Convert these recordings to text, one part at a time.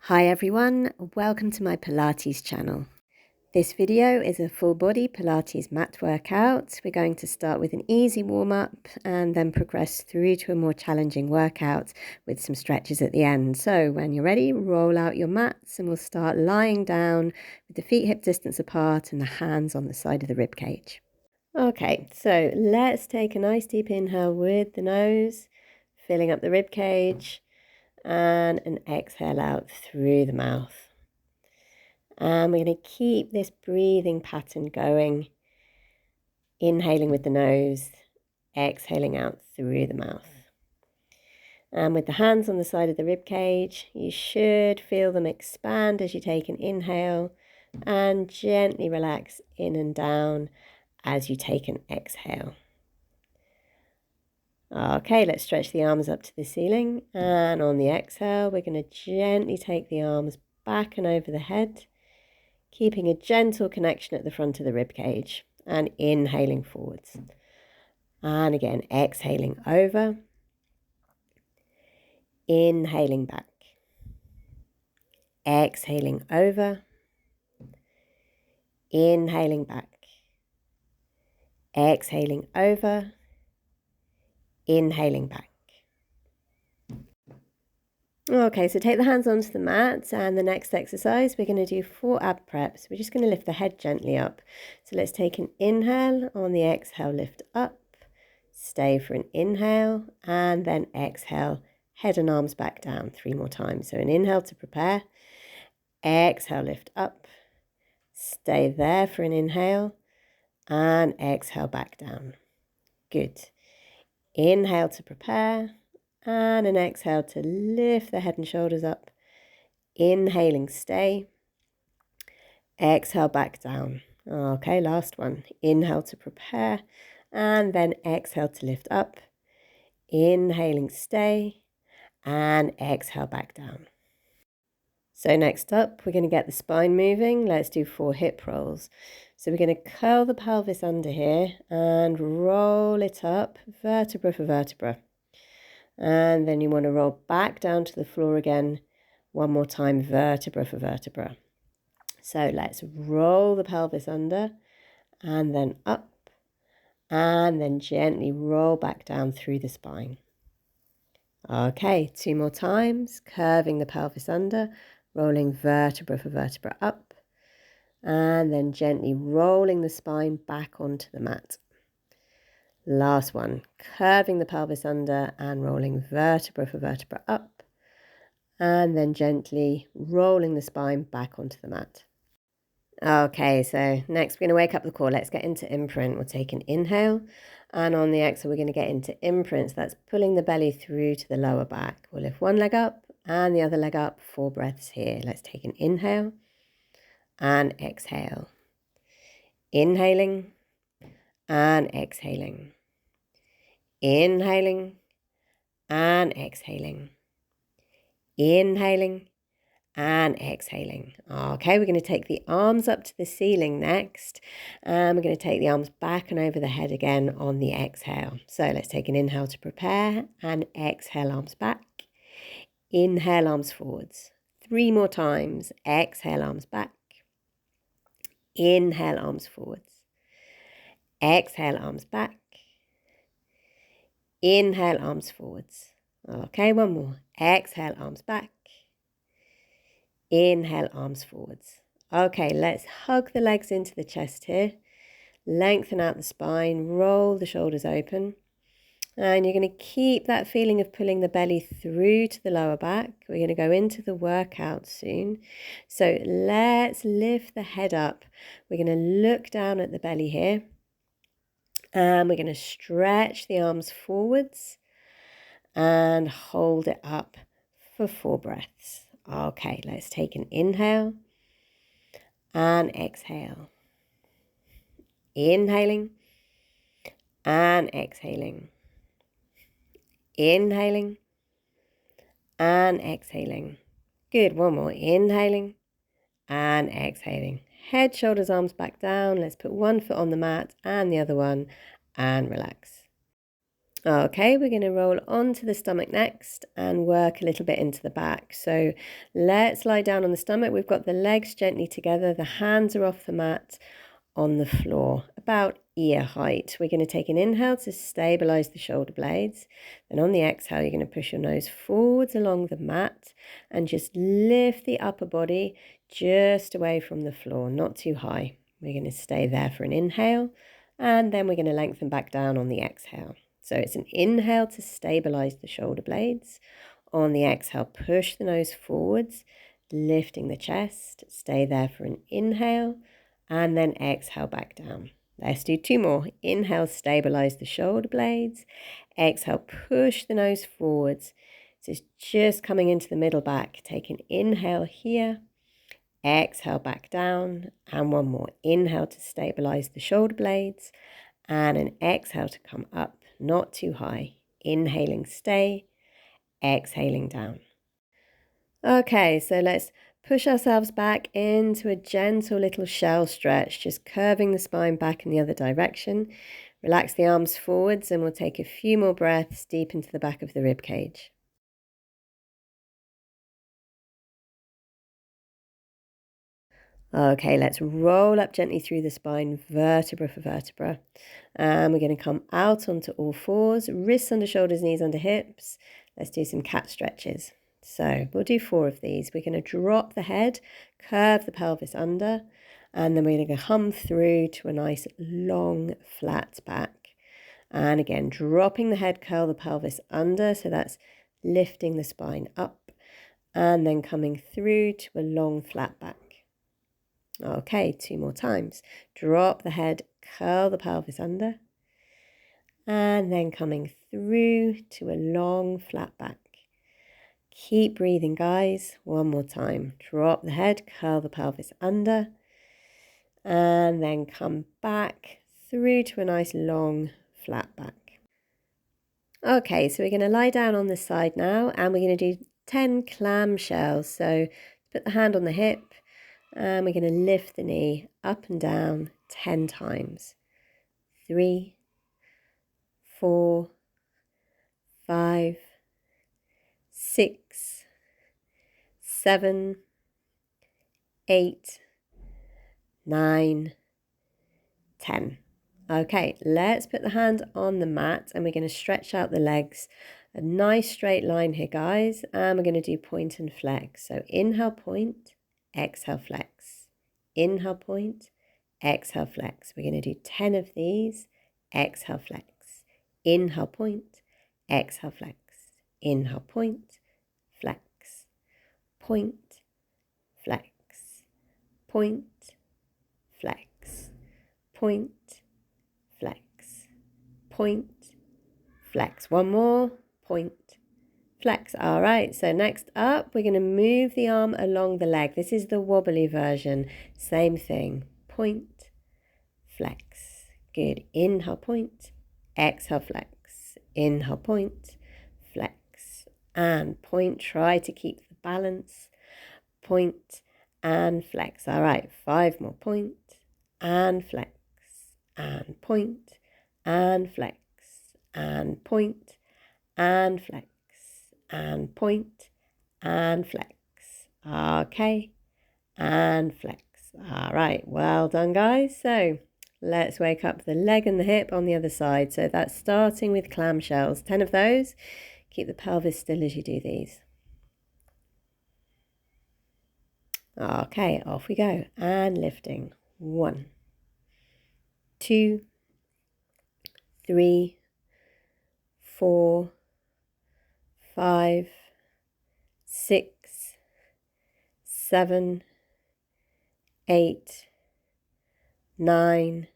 Hi everyone, welcome to my Pilates channel. This video is a full body Pilates mat workout. We're going to start with an easy warm-up and then progress through to a more challenging workout with some stretches at the end. So when you're ready, roll out your mats and we'll start lying down with the feet hip distance apart and the hands on the side of the rib cage. Okay, so let's take a nice deep inhale with the nose, filling up the rib cage, and an exhale out through the mouth. And we're going to keep this breathing pattern going, inhaling with the nose, exhaling out through the mouth. And with the hands on the side of the rib cage, you should feel them expand as you take an inhale and gently relax in and down as you take an exhale. Okay, let's stretch the arms up to the ceiling, and on the exhale we're going to gently take the arms back and over the head, keeping a gentle connection at the front of the rib cage and inhaling forwards. And again, exhaling over, inhaling back, exhaling over, inhaling back, exhaling over, inhaling back. Okay, so take the hands onto the mat, and the next exercise we're going to do 4 ab preps. We're just going to lift the head gently up. So let's take an inhale, on the exhale lift up, stay for an inhale, and then exhale, head and arms back down 3 more times. So an inhale to prepare, exhale lift up, stay there for an inhale, and exhale back down. Good. Inhale to prepare, and an exhale to lift the head and shoulders up. Inhaling, stay. Exhale back down. Okay, last one. Inhale to prepare, and then exhale to lift up. Inhaling, stay, and exhale back down. So next up, we're going to get the spine moving. Let's do 4 hip rolls. So we're going to curl the pelvis under here and roll it up vertebra for vertebra. And then you want to roll back down to the floor again, one more time, vertebra for vertebra. So let's roll the pelvis under and then up, and then gently roll back down through the spine. Okay, 2 more times, curving the pelvis under, rolling vertebra for vertebra up, and then gently rolling the spine back onto the mat. Last one, curving the pelvis under and rolling vertebra for vertebra up, and then gently rolling the spine back onto the mat. Okay, so next we're going to wake up the core. Let's get into imprint. We'll take an inhale, and on the exhale we're going to get into imprint. So that's pulling the belly through to the lower back. We'll lift one leg up and the other leg up, 4 breaths here. Let's take an inhale and exhale. Inhaling and exhaling. Inhaling and exhaling. Inhaling and exhaling. Okay, we're going to take the arms up to the ceiling next, and we're going to take the arms back and over the head again on the exhale. So let's take an inhale to prepare, and exhale, arms back. Inhale, arms forwards. 3 more times. Exhale, arms back. Inhale, arms forwards. Exhale, arms back. Inhale, arms forwards. Okay, one more. Exhale, arms back. Inhale, arms forwards. Okay, let's hug the legs into the chest here. Lengthen out the spine, roll the shoulders open. And you're going to keep that feeling of pulling the belly through to the lower back. We're going to go into the workout soon. So let's lift the head up. We're going to look down at the belly here. And we're going to stretch the arms forwards and hold it up for 4 breaths. Okay, let's take an inhale and exhale. Inhaling and exhaling. Inhaling and exhaling. Good, one more. Inhaling and exhaling. Head, shoulders, arms back down. Let's put one foot on the mat and the other one and relax. Okay, we're going to roll onto the stomach next and work a little bit into the back. So let's lie down on the stomach. We've got the legs gently together. The hands are off the mat on the floor, about ear height. We're going to take an inhale to stabilize the shoulder blades. Then on the exhale, you're going to push your nose forwards along the mat and just lift the upper body just away from the floor, not too high. We're going to stay there for an inhale, and then we're going to lengthen back down on the exhale. So it's an inhale to stabilize the shoulder blades. On the exhale, push the nose forwards, lifting the chest. Stay there for an inhale, and then exhale back down. Let's do 2 more. Inhale, stabilize the shoulder blades. Exhale, push the nose forwards. So it's just coming into the middle back. Take an inhale here. Exhale back down. And 1 more. Inhale to stabilize the shoulder blades. And an exhale to come up, not too high. Inhaling, stay. Exhaling down. Okay, so let's push ourselves back into a gentle little shell stretch, just curving the spine back in the other direction. Relax the arms forwards and we'll take a few more breaths deep into the back of the rib cage. Okay, let's roll up gently through the spine, vertebra for vertebra. And we're going to come out onto all fours, wrists under shoulders, knees under hips. Let's do some cat stretches. So we'll do 4 of these. We're going to drop the head, curve the pelvis under, and then we're going to come through to a nice long flat back. And again, dropping the head, curl the pelvis under. So that's lifting the spine up and then coming through to a long flat back. Okay, 2 more times. Drop the head, curl the pelvis under, and then coming through to a long flat back. Keep breathing, guys. 1 more time. Drop the head, curl the pelvis under, and then come back through to a nice long flat back. Okay, so we're going to lie down on the side now, and we're going to do 10 clamshells. So put the hand on the hip, and we're going to lift the knee up and down 10 times. 3, 4, 5, 6, 7, 8, 9, 10. Okay, let's put the hand on the mat and we're going to stretch out the legs. A nice straight line here, guys. And we're going to do point and flex. So inhale, point, exhale, flex. Inhale, point, exhale, flex. We're going to do 10 of these. Exhale, flex. Inhale, point, exhale, flex. Inhale, point, flex. Point, flex. Point, flex. Point, flex. Point, flex. 1 more. Point, flex. All right, so next up, we're going to move the arm along the leg. This is the wobbly version. Same thing. Point, flex. Good. Inhale, point. Exhale, flex. Inhale, point, flex. And point. Try to keep the balance. Point and flex. All right, 5 more. Point and flex. And point and flex. And point and flex. And point and flex. Okay, and flex. All right, well done, guys. So let's wake up the leg and the hip on the other side. So that's starting with clamshells, 10 of those. Keep the pelvis still as you do these. Okay, off we go. And lifting. 1, 2, 3, 4, 5, 6, 7, 8, 9,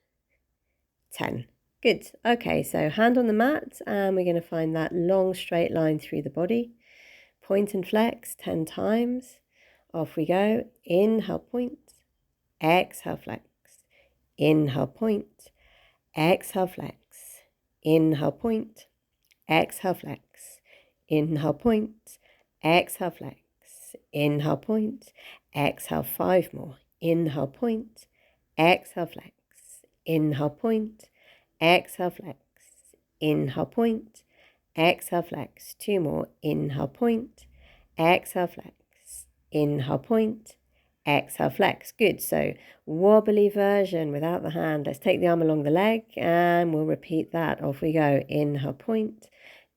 10. Good. Okay, so hand on the mat, and we're going to find that long straight line through the body. Point and flex 10 times. Off we go. Inhale, point. Exhale, flex. Inhale, point. Exhale, flex. Inhale, point. Exhale, flex. Inhale, point. Exhale, flex. Inhale, point. Exhale, 5 more. Inhale, point. Exhale, flex. Inhale, point. Exhale, flex. inhale, point, exhale, flex, 2 more, inhale, point, exhale, flex, inhale, point, exhale, flex. Good. So wobbly version without the hand. Let's take the arm along the leg and we'll repeat that. Off we go. Inhale, point,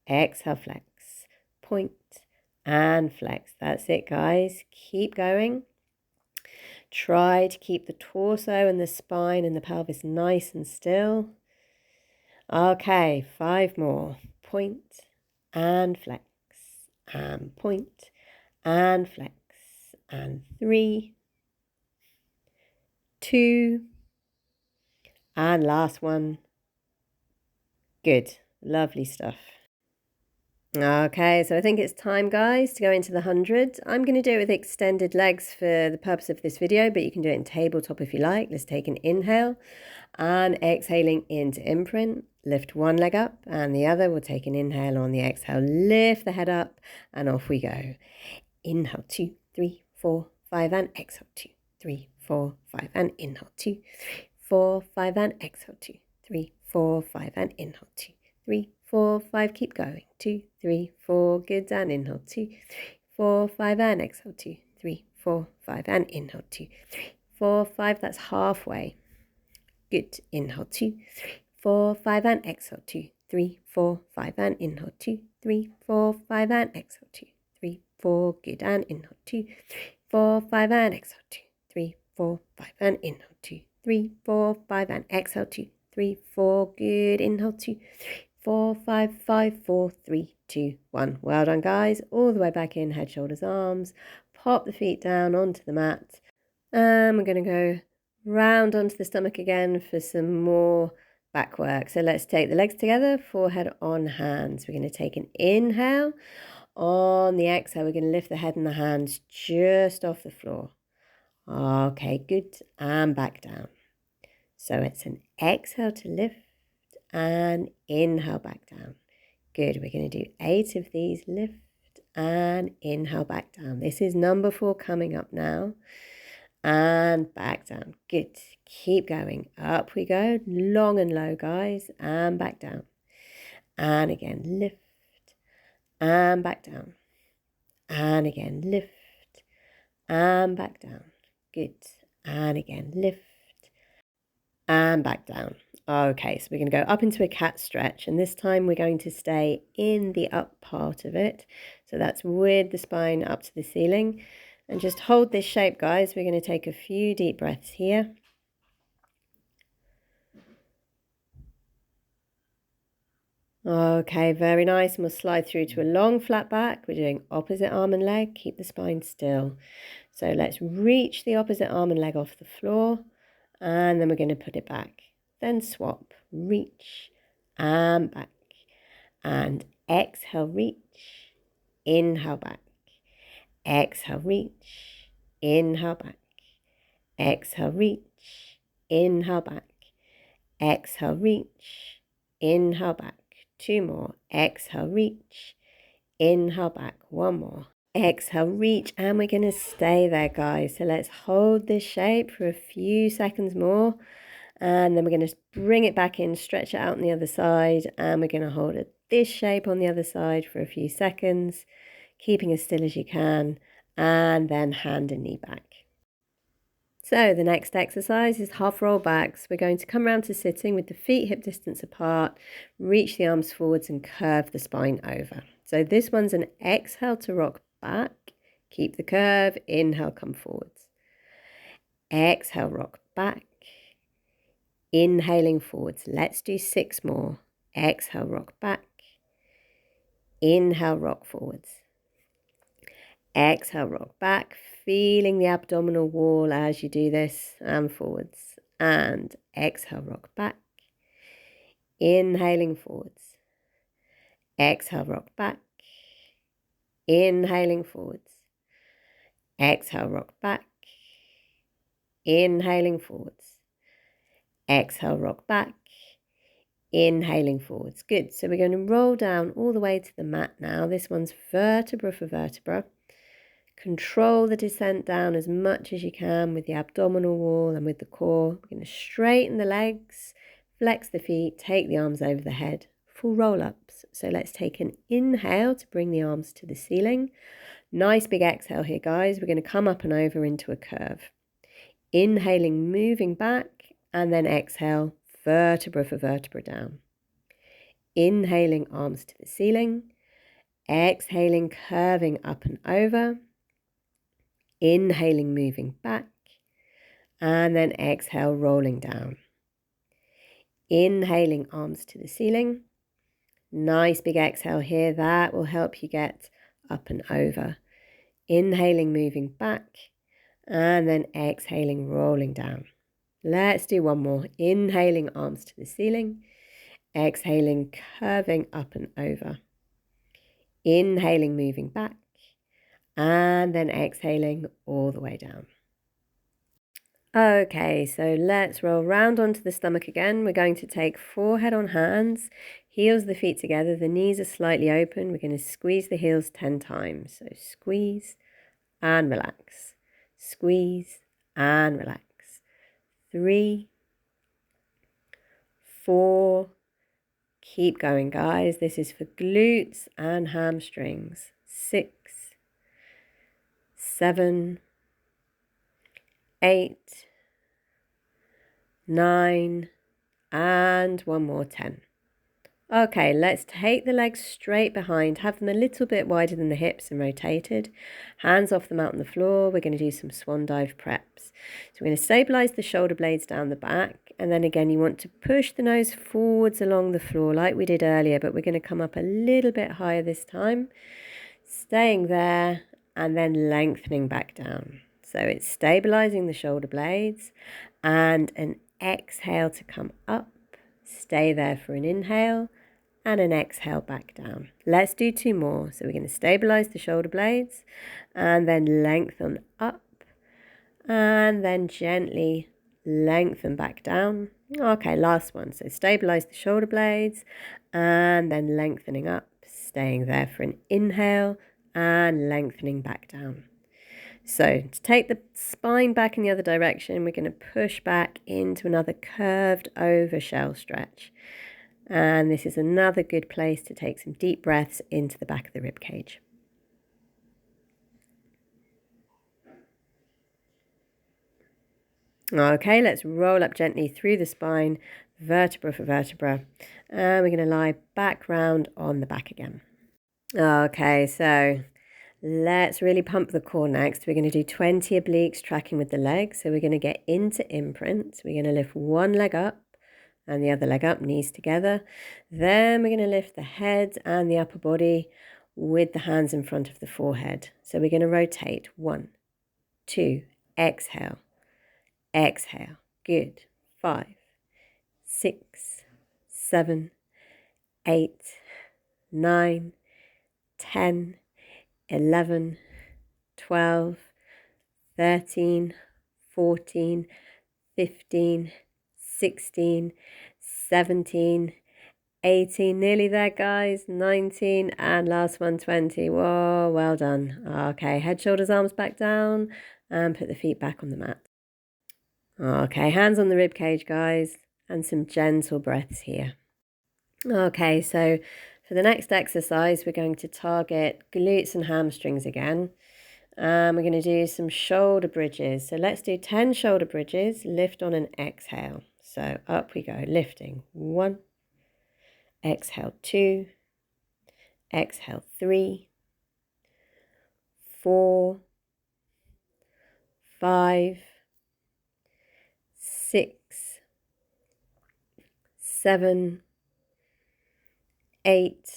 exhale, flex, point, and flex. That's it, guys. Keep going. Try to keep the torso and the spine and the pelvis nice and still. Okay, 5 more. Point and flex, and point and flex, and 3, 2, and last one. Good. Lovely stuff. Okay, so I think it's time, guys, to go into the 100. I'm going to do it with extended legs for the purpose of this video, but you can do it in tabletop if you like. Let's take an inhale and exhaling into imprint. Lift one leg up and the other. We'll take an inhale on the exhale. Lift the head up and off we go. Inhale, 2, 3, 4, 5, and exhale, 2, 3, 4, 5, and inhale, 2, 3, 4, 5, and exhale, 2, 3, 4, 5, and inhale, 2, 3, 4, 5, keep going, 2, 3, 4, good, and inhale, 2, 3, 4, 5, and exhale, 2, 3, 4, 5, and inhale, 2, 3, 4, 5, that's halfway, good, inhale, 2, 3, 4, 5, and exhale, 2, 3, 4, 5, and inhale, 2, 3, 4, 5, and exhale, 2, 3, 4, good, and inhale, 2, 3, 4, 5, and exhale, 2, 3, 4, 5, and inhale, 2, 3, 4, 5, and exhale, 2, 3, 4, good, inhale, 2, 3, 4, 5, 5, 4, 3, 2, 1. Well done, guys. All the way back in, head, shoulders, arms. Pop the feet down onto the mat. And we're going to go round onto the stomach again for some more back work. So let's take the legs together, forehead on hands. We're going to take an inhale. On the exhale, we're going to lift the head and the hands just off the floor. Okay, good. And back down. So it's an exhale to lift and inhale back down. Good. We're going to do 8 of these. Lift and inhale back down. This is number 4 coming up now. And back down. Good. Keep going. Up we go. Long and low, guys. And back down. And again, lift. And back down. And again, lift. And back down. Good. And again, lift. And back down. Okay, so we're going to go up into a cat stretch, and this time we're going to stay in the up part of it. So that's with the spine up to the ceiling. And just hold this shape, guys. We're going to take a few deep breaths here. Okay, very nice. And we'll slide through to a long flat back. We're doing opposite arm and leg. Keep the spine still. So let's reach the opposite arm and leg off the floor, and then we're going to put it back. Then swap, reach, and back. And exhale, reach, inhale back. Exhale, reach, inhale back. Exhale, reach, inhale back. Exhale, reach, inhale back. 2 more. Exhale, reach, inhale back. 1 more. Exhale, reach, and we're going to stay there, guys. So let's hold this shape for a few seconds more. And then we're going to bring it back in, stretch it out on the other side, and we're going to hold it this shape on the other side for a few seconds, keeping as still as you can, and then hand and knee back. So the next exercise is half roll backs. We're going to come around to sitting with the feet hip distance apart, reach the arms forwards and curve the spine over. So this one's an exhale to rock back, keep the curve, inhale, come forwards. Exhale, rock back. Inhaling forwards. Let's do 6 more. Exhale, rock back. Inhale, rock forwards. Exhale, rock back. Feeling the abdominal wall as you do this, and forwards. And exhale, rock back. Inhaling forwards. Exhale, rock back. Inhaling forwards. Exhale, rock back. Inhaling forwards. Exhale, rock back, inhaling forwards. Good. So we're going to roll down all the way to the mat now. This one's vertebra for vertebra. Control the descent down as much as you can with the abdominal wall and with the core. We're going to straighten the legs, flex the feet, take the arms over the head, full roll-ups. So let's take an inhale to bring the arms to the ceiling. Nice big exhale here, guys. We're going to come up and over into a curve. Inhaling, moving back, and then exhale, vertebra for vertebra down. Inhaling, arms to the ceiling. Exhaling, curving up and over. Inhaling, moving back. And then exhale, rolling down. Inhaling, arms to the ceiling. Nice big exhale here. That will help you get up and over. Inhaling, moving back. And then exhaling, rolling down. Let's do one more. Inhaling, arms to the ceiling. Exhaling, curving up and over. Inhaling, moving back. And then exhaling all the way down. Okay, so let's roll round onto the stomach again. We're going to take forehead on hands, heels of the feet together. The knees are slightly open. We're going to squeeze the heels 10 times. So squeeze and relax. Squeeze and relax. 3, 4, keep going, guys. This is for glutes and hamstrings. 6, 7, 8, 9, and one more, 10. Okay, let's take the legs straight behind, have them a little bit wider than the hips and rotated. Hands off them out on the floor. We're going to do some swan dive preps. So we're going to stabilize the shoulder blades down the back. And then again, you want to push the nose forwards along the floor like we did earlier, but we're going to come up a little bit higher this time. Staying there and then lengthening back down. So it's stabilizing the shoulder blades and an exhale to come up. Stay there for an inhale and an exhale back down. Let's do 2 more. So we're going to stabilize the shoulder blades and then lengthen up and then gently lengthen back down. Okay, last one. So stabilize the shoulder blades and then lengthening up, staying there for an inhale and lengthening back down. So to take the spine back in the other direction, we're going to push back into another curved over shell stretch. And this is another good place to take some deep breaths into the back of the rib cage. Okay, let's roll up gently through the spine, vertebra for vertebra. And we're going to lie back round on the back again. Okay, so let's really pump the core next. We're going to do 20 obliques tracking with the legs. So we're going to get into imprint. We're going to lift one leg up and the other leg up, knees together. Then we're going to lift the head and the upper body with the hands in front of the forehead. So we're going to rotate. 1, 2, exhale, exhale. Good. 5, 6, 7, 8, 9, 10, 11, 12, 13, 14, 15, 16, 17, 18, nearly there, guys, 19, and last one, 20. Whoa, well done. Okay, head, shoulders, arms back down, and put the feet back on the mat. Okay, hands on the rib cage, guys, and some gentle breaths here. Okay, so for the next exercise, we're going to target glutes and hamstrings again. We're going to do some shoulder bridges. So let's do 10 shoulder bridges. Lift on an exhale. So up we go, lifting. 1, exhale 2, exhale 3, 4, 5, 6, 7, 8,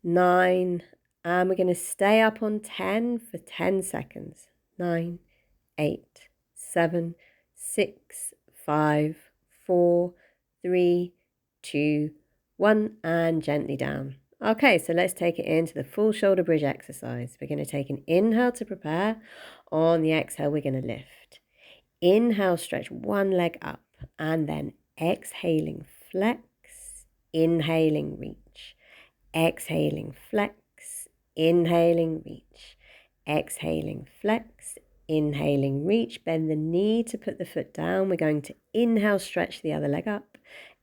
9, and we're going to stay up on 10 for 10 seconds. 9, 8, 7, 6, 5, 4, 3, 2, 1, and gently down. Okay, so let's take it into the full shoulder bridge exercise. We're going to take an inhale to prepare. On the exhale, we're going to lift. Inhale, stretch one leg up, and then exhaling, flex. Inhaling, reach. Exhaling, flex. Inhaling, reach. Exhaling, flex. Inhaling, reach. Bend the knee to put the foot down. We're going to inhale, stretch the other leg up.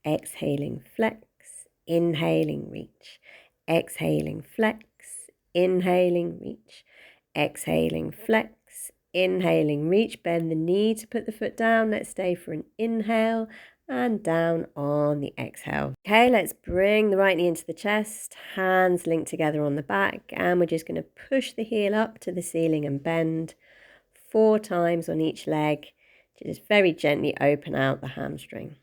Exhaling, flex. inhaling, reach, exhaling, flex, inhaling, reach, exhaling, flex, inhaling, reach, bend the knee to put the foot down. Let's stay for an inhale and down on the exhale. Okay, let's bring the right knee into the chest, hands linked together on the back, and we're just going to push the heel up to the ceiling and bend 4 times on each leg to just very gently open out the hamstring.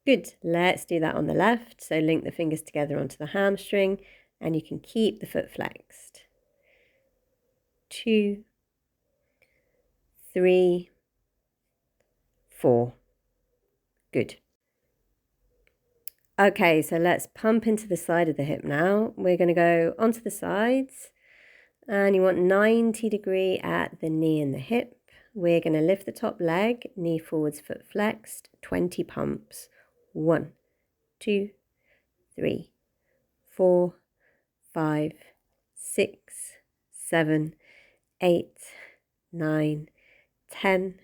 Good, let's do that on the left. So link the fingers together onto the hamstring and you can keep the foot flexed. 2, 3, 4. Good. Okay, so let's pump into the side of the hip now. We're going to go onto the sides and you want 90 degree at the knee and the hip. We're going to lift the top leg, knee forwards, foot flexed, 20 pumps. 1, 2, 3, 4, 5, 6, 7, 8, 9, 10,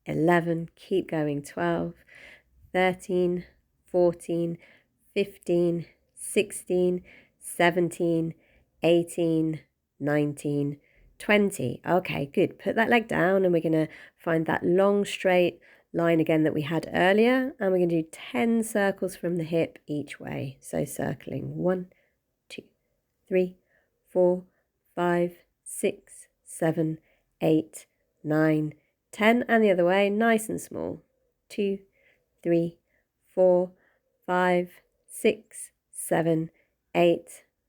11, keep going, 12, 13, 14, 15, 16, 17, 18, 19, 20. Okay, good. Put that leg down and we're going to find that long straight line again that we had earlier, and we're going to do 10 circles from the hip each way. So circling 1, 2, 3, 4, 5, 6, 7, 8, 9, 10, and the other way, nice and small. 2, 3, 4, 5, 6, 7, 8,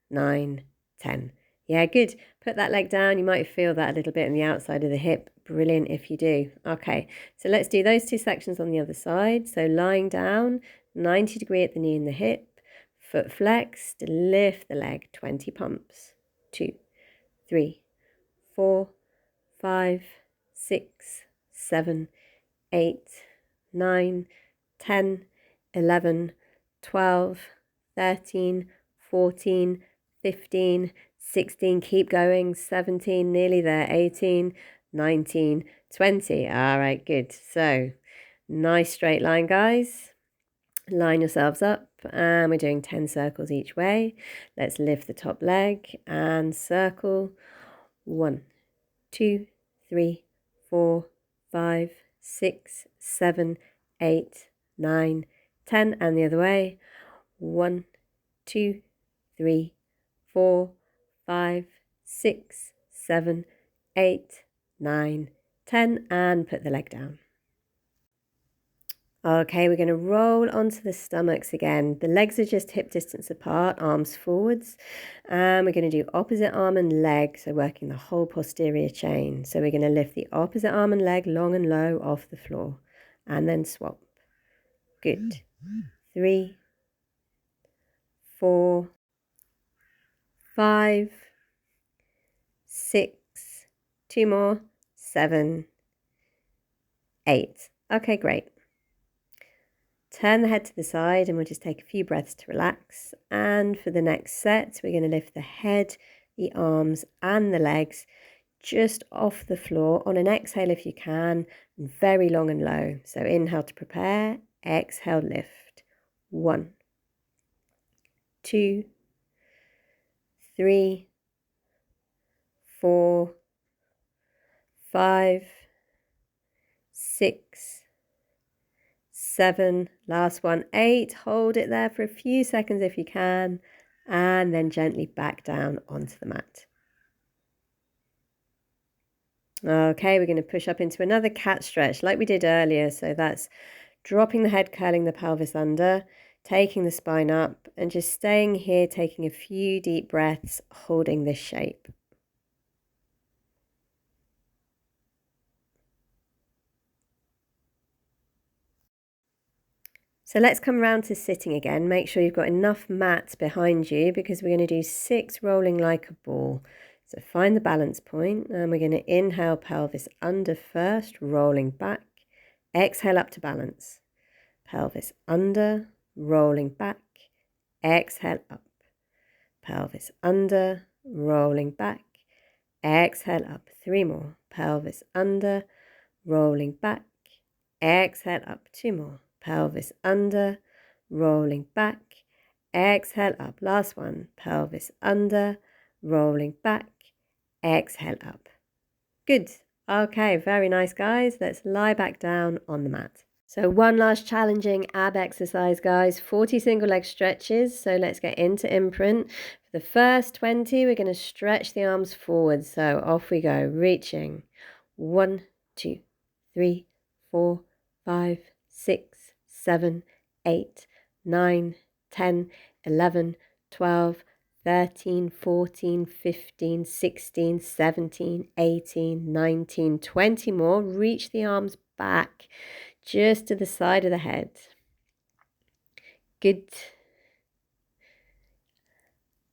9, 10. Yeah, good. Put that leg down. You might feel that a little bit on the outside of the hip. Brilliant if you do. Okay, so let's do those 2 sections on the other side. So lying down, 90 degree at the knee and the hip, foot flexed, lift the leg, 20 pumps. 2, 3, 4, 5, 6, 7, 8, 9, 10, 11, 12, 13, 14, 15, 16, keep going, 17, nearly there, 18, 19, 20. All right, good. So nice straight line, guys. Line yourselves up and we're doing 10 circles each way. Let's lift the top leg and circle. 1, 2, 3, 4, 5, 6, 7, 8, 9, 10, and the other way. 1, 2, 3, 4, 5, 6, 7, 8, 9, 10, and put the leg down. Okay, we're going to roll onto the stomachs again. The legs are just hip distance apart, arms forwards. And we're going to do opposite arm and leg, so working the whole posterior chain. So we're going to lift the opposite arm and leg long and low off the floor and then swap. Good. 3, 4, 5, 6, 2 more, 7, 8. Okay, great. Turn the head to the side and we'll just take a few breaths to relax. And for the next set, we're going to lift the head, the arms and the legs just off the floor on an exhale if you can, and very long and low. So inhale to prepare, exhale, lift. 1, 2, 3, 4, 5, 6, 7, last one, 8. Hold it there for a few seconds if you can, and then gently back down onto the mat. Okay, we're going to push up into another cat stretch like we did earlier. So that's dropping the head, curling the pelvis under, taking the spine up, and just staying here, taking a few deep breaths, holding this shape. So let's come around to sitting again. Make sure you've got enough mat behind you because we're going to do 6 rolling like a ball. So find the balance point and we're going to inhale pelvis under first, rolling back. Exhale up to balance. Pelvis under, rolling back. Exhale up. Pelvis under, rolling back. Exhale up. 3 more. Pelvis under, rolling back. Exhale up. 2 more. Pelvis under, rolling back, exhale up. Last one, pelvis under, rolling back, exhale up. Good. Okay, very nice, guys. Let's lie back down on the mat. So one last challenging ab exercise, guys, 40 single leg stretches. So let's get into imprint. For the first 20, we're going to stretch the arms forward. So off we go, reaching. 1, 2, 3, 4, 5, 6, 7, 8, 9, 10, 11, 12, 13, 14, 15, 16, 17, 18, 19, 20 more. Reach the arms back just to the side of the head. Good.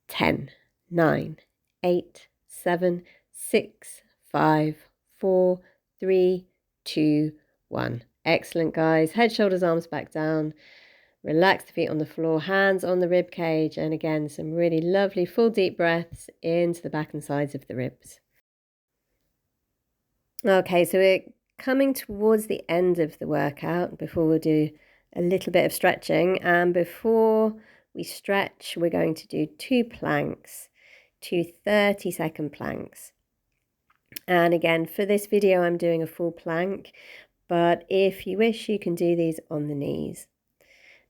10, 9, 8, 7, 6, 5, 4, 3, 2, 1. Excellent, guys. Head, shoulders, arms back down. Relax the feet on the floor, hands on the rib cage. And again, some really lovely full deep breaths into the back and sides of the ribs. Okay, so we're coming towards the end of the workout before we'll do a little bit of stretching. And before we stretch, we're going to do 2 planks, 2 30-second planks. And again, for this video, I'm doing a full plank, but if you wish, you can do these on the knees.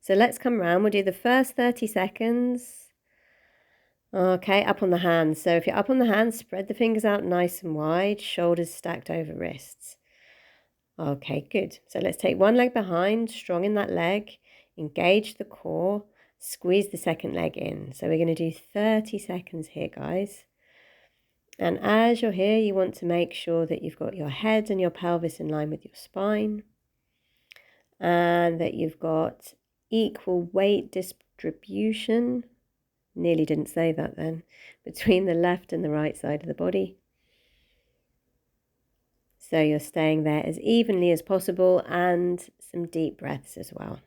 So let's come around. We'll do the first 30 seconds. Okay, up on the hands. So if you're up on the hands, spread the fingers out nice and wide, shoulders stacked over wrists. Okay, good. So let's take one leg behind, strong in that leg, engage the core, squeeze the second leg in. So we're going to do 30 seconds here, guys. And as you're here, you want to make sure that you've got your head and your pelvis in line with your spine, and that you've got equal weight distribution, nearly didn't say that then, between the left and the right side of the body. So you're staying there as evenly as possible, and some deep breaths as well.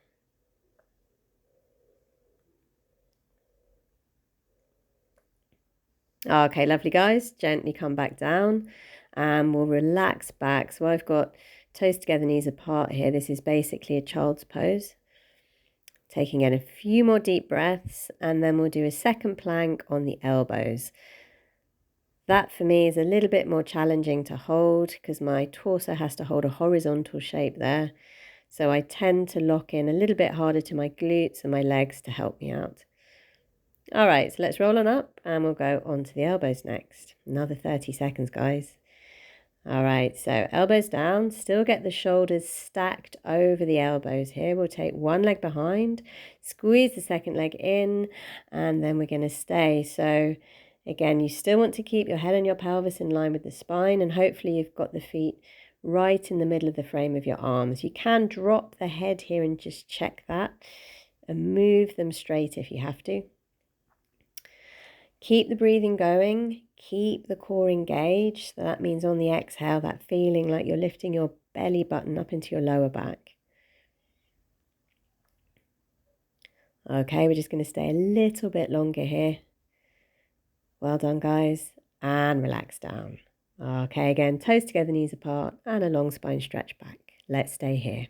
Okay, lovely, guys. Gently come back down and we'll relax back. So I've got toes together, knees apart here. This is basically a child's pose. Taking in a few more deep breaths, and then we'll do a second plank on the elbows. That for me is a little bit more challenging to hold because my torso has to hold a horizontal shape there. So I tend to lock in a little bit harder to my glutes and my legs to help me out. All right, so let's roll on up and we'll go on to the elbows next. Another 30 seconds, guys. All right, so elbows down, still get the shoulders stacked over the elbows here. We'll take one leg behind, squeeze the second leg in, and then we're going to stay. So again, you still want to keep your head and your pelvis in line with the spine, and hopefully you've got the feet right in the middle of the frame of your arms. You can drop the head here and just check that and move them straight if you have to. Keep the breathing going, keep the core engaged. So that means on the exhale, that feeling like you're lifting your belly button up into your lower back. Okay, we're just going to stay a little bit longer here. Well done, guys. And relax down. Okay, again, toes together, knees apart, and a long spine stretch back. Let's stay here.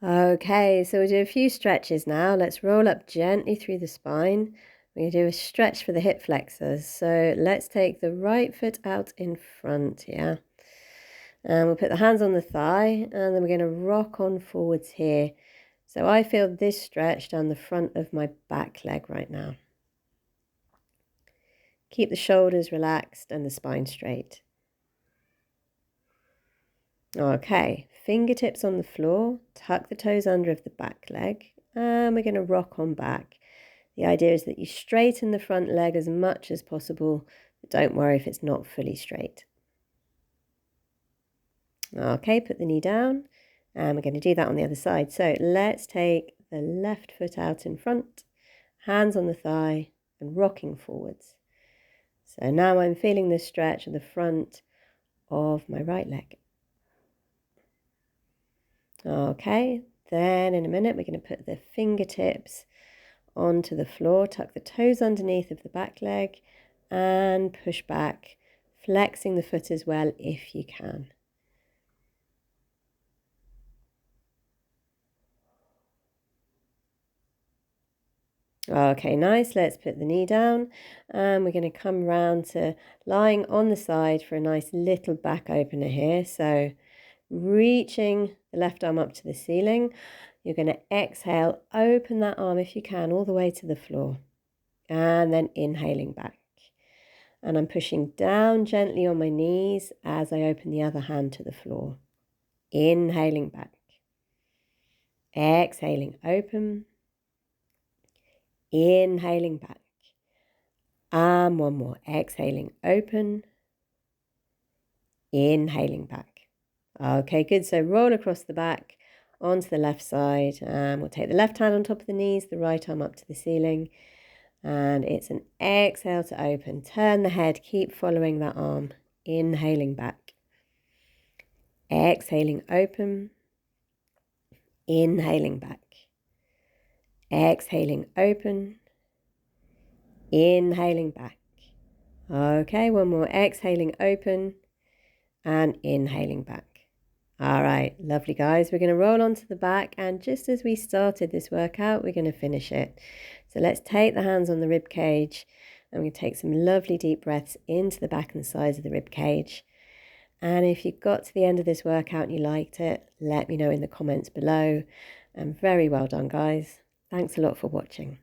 Okay, so we'll do a few stretches now. Let's roll up gently through the spine. We're going to do a stretch for the hip flexors. So let's take the right foot out in front here. And we'll put the hands on the thigh, and then we're going to rock on forwards here. So I feel this stretch down the front of my back leg right now. Keep the shoulders relaxed and the spine straight. Okay, fingertips on the floor, tuck the toes under of the back leg, and we're going to rock on back. The idea is that you straighten the front leg as much as possible, but don't worry if it's not fully straight. Okay, put the knee down, and we're going to do that on the other side. So let's take the left foot out in front, hands on the thigh, and rocking forwards. So now I'm feeling this stretch at the front of my right leg. Okay, then in a minute we're going to put the fingertips onto the floor, tuck the toes underneath of the back leg, and push back, flexing the foot as well if you can. Okay, nice. Let's put the knee down and we're going to come round to lying on the side for a nice little back opener here. So reaching the left arm up to the ceiling. You're going to exhale, open that arm if you can all the way to the floor, and then inhaling back. And I'm pushing down gently on my knees as I open the other hand to the floor. Inhaling back. Exhaling, open. Inhaling back. And one more. Exhaling, open. Inhaling back. Okay, good. So roll across the back onto the left side. And we'll take the left hand on top of the knees, the right arm up to the ceiling. And it's an exhale to open. Turn the head. Keep following that arm. Inhaling back. Exhaling, open. Inhaling back. Exhaling, open. Inhaling back. Okay, one more. Exhaling, open. And inhaling back. All right, lovely guys. We're going to roll onto the back, and just as we started this workout, we're going to finish it. So let's take the hands on the rib cage, and we're going to take some lovely deep breaths into the back and the sides of the rib cage. And if you got to the end of this workout and you liked it, let me know in the comments below. And very well done, guys. Thanks a lot for watching.